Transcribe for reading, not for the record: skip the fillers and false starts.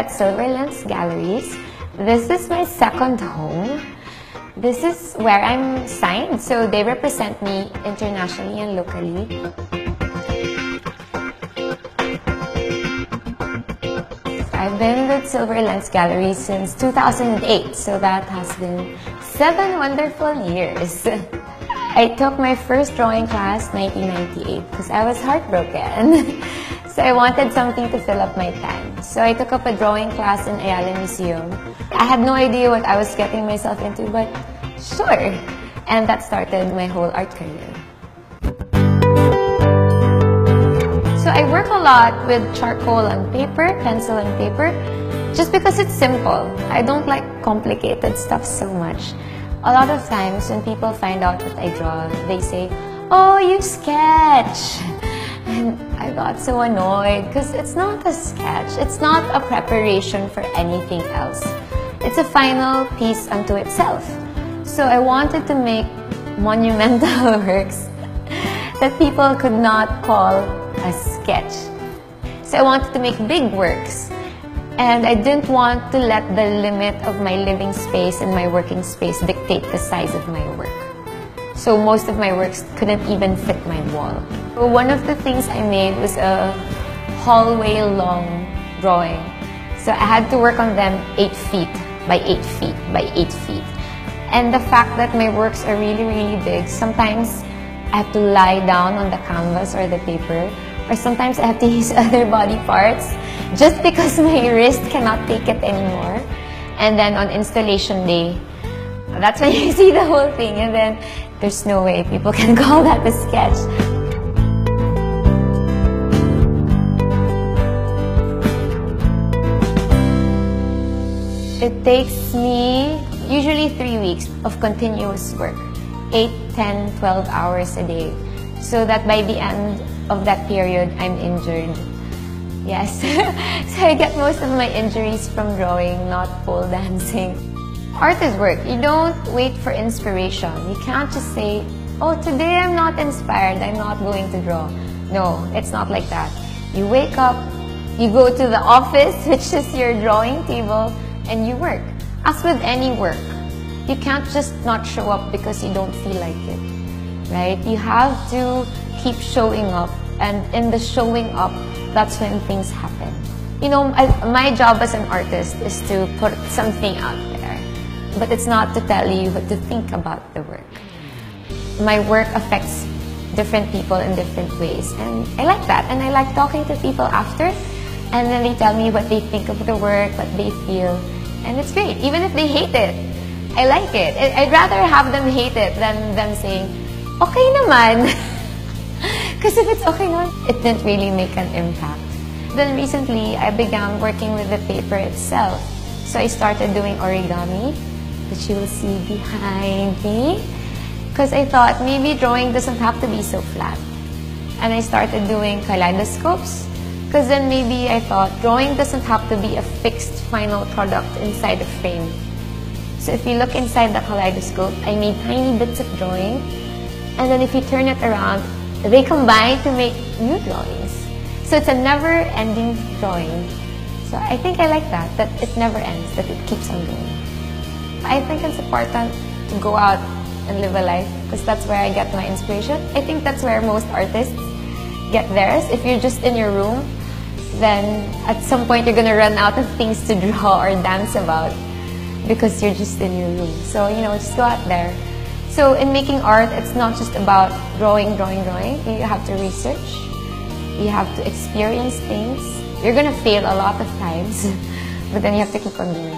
at Silver Lens Galleries. This is my second home. This is where I'm signed, so they represent me internationally and locally. I've been with Silver Lens Galleries since 2008, so that has been 7 wonderful years. I took my first drawing class 1998 because I was heartbroken. So I wanted something to fill up my time. So I took up a drawing class in Ayala Museum. I had no idea what I was getting myself into, but sure. And that started my whole art career. So I work a lot with charcoal and paper, pencil and paper, just because it's simple. I don't like complicated stuff so much. A lot of times when people find out that I draw, they say, "Oh, you sketch." And I got so annoyed because it's not a sketch. It's not a preparation for anything else. It's a final piece unto itself. So I wanted to make monumental works that people could not call a sketch. So I wanted to make big works. And I didn't want to let the limit of my living space and my working space dictate the size of my work. So most of my works couldn't even fit my wall. So one of the things I made was a hallway long drawing. So I had to work on them 8 feet by 8 feet by 8 feet. And the fact that my works are really, really big, sometimes I have to lie down on the canvas or the paper, or sometimes I have to use other body parts just because my wrist cannot take it anymore. And then on installation day, that's when you see the whole thing, and then there's no way people can call that a sketch. It takes me usually 3 weeks of continuous work, 8, 10, 12 hours a day, so that by the end of that period, I'm injured. Yes, so I get most of my injuries from drawing, not pole dancing. Art is work. You don't wait for inspiration. You can't just say, "Oh, today I'm not inspired, I'm not going to draw." No, it's not like that. You wake up, you go to the office, which is your drawing table, and you work. As with any work, you can't just not show up because you don't feel like it, right? You have to keep showing up, and in the showing up, that's when things happen. You know, my job as an artist is to put something out there, but it's not to tell you what to think about the work. My work affects different people in different ways, and I like that, and I like talking to people after, and then they tell me what they think of the work, what they feel, and it's great. Even if they hate it, I like it. I'd rather have them hate it than them saying, "Okay naman." Because if it's okay naman, it didn't really make an impact. Then recently, I began working with the paper itself. So I started doing origami, which you will see behind me. Because I thought maybe drawing doesn't have to be so flat. And I started doing kaleidoscopes. Because then maybe I thought drawing doesn't have to be a fixed final product inside a frame. So if you look inside the kaleidoscope, I made tiny bits of drawing. And then if you turn it around, they combine to make new drawings. So it's a never-ending drawing. So I think I like that it never ends, that it keeps on going. I think it's important to go out and live a life because that's where I get my inspiration. I think that's where most artists get theirs. If you're just in your room, then at some point you're gonna run out of things to draw or dance about because you're just in your room. So, you know, just go out there. So in making art, it's not just about drawing. You have to research. You have to experience things. You're gonna fail a lot of times, but then you have to keep on doing.